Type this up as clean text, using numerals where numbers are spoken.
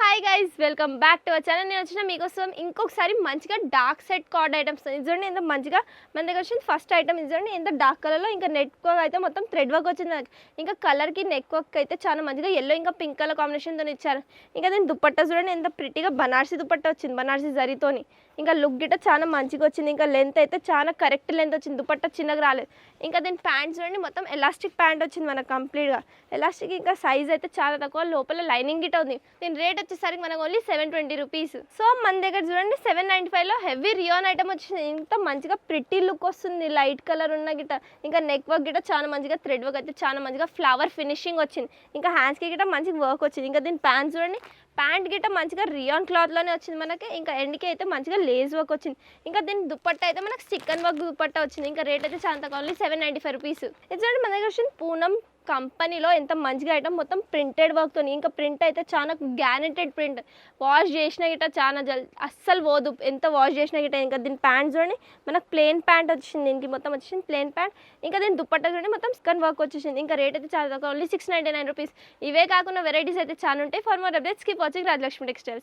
Hi guys, welcome back to our channel. నేను వచ్చిన మీకోసం ఇంకొకసారి మంచిగా డార్క్ సెట్ కార్డ్ ఐటమ్స్ చూడండి. ఎంత మంచిగా మన దగ్గర వచ్చింది. ఫస్ట్ ఐటమ్ చూడండి, ఎంత డార్క్ కలర్లో ఇంకా నెక్ వర్క్ అయితే మొత్తం థ్రెడ్ వర్క్ వచ్చింది. ఇంకా కలర్కి నెక్ వర్క్ అయితే చాలా మంచిగా ఎల్లో ఇంకా పింక్ కలర్ కాంబినేషన్తో ఇచ్చారు. ఇంకా దీని దుపట్టా చూడండి, ఎంత ప్రిటీగా బనార్సీ దుపట్టా వచ్చింది, బనార్సీ జరీతోని. ఇంకా లుక్ గిట్ట చాలా మంచిగా వచ్చింది. ఇంకా లెంత్ అయితే చాలా కరెక్ట్ లెంత్ వచ్చింది, దుపట్టా చిన్నగా రాలేదు. ఇంకా దీని ప్యాంట్ చూడండి, మొత్తం ఎలాస్టిక్ ప్యాంట్ వచ్చింది మనకు కంప్లీట్గా ఎలాస్టిక్. ఇంకా సైజ్ అయితే చాలా తక్కువ, లోపల లైనింగ్ గిట్ట ఉంది. దీని రేట్ వచ్చేసరికి మనకు ఓన్లీ 720 రూపీస్. సో మన దగ్గర చూడండి 795లో హెవీ రియాన్ ఐటమ్ వచ్చింది. ఇంత మంచిగా ప్రిటీ లుక్ వస్తుంది, లైట్ కలర్ ఉన్న గిట్ట. ఇంకా నెక్ వర్క్ గిట్ట చాలా మంచిగా, థ్రెడ్ వర్క్ అయితే చాలా మంచిగా ఫ్లవర్ ఫినిషింగ్ వచ్చింది. ఇంకా హ్యాండ్స్కి గిట్ట మంచిగా వర్క్ వచ్చింది. ఇంకా దీని ప్యాంట్ చూడండి, ప్యాంట్ గిట్ట మంచిగా రియాన్ క్లాత్లోనే వచ్చింది మనకి. ఇంకా ఎండ్కి అయితే మంచిగా లేస్ వర్క్ వచ్చింది. ఇంకా దీని దుపట్టా అయితే మనకి చికెన్ వర్క్ దుపట్టా వచ్చింది. ఇంకా రేట్ అయితే చాలా తక్కువ, ఓన్లీ 795 రూపీస్. ఇది చూడండి మన దగ్గర వచ్చింది పూనం కంపెనీలో ఎంత మంచిగా ఐటమ్, మొత్తం ప్రింటెడ్ వర్క్తో. ఇంకా ప్రింట్ అయితే చాలా గ్యారెంటెడ్ ప్రింట్, వాష్ చేసిన గిట్ట చాలా అస్సలు పోదు ఎంత వాష్ చేసిన గిట్ట. ఇంకా దీని ప్యాంట్ చూడండి, మనకు ప్లెయిన్ ప్యాంట్ వచ్చింది, దీనికి మొత్తం వచ్చేసింది ప్లెయిన్ ప్యాంట్. ఇంకా దీని దుపట్టా చూడండి, మొత్తం చికెన్ వర్క్ వచ్చేసింది. ఇంకా రేట్ అయితే చాలా తక్కువ, ఓన్లీ 699 రూపీస్. ఇవే కాకుండా వెరైటీస్ అయితే చాలా ఉంటాయి. For more updates keep watching Rajalakshmi textiles.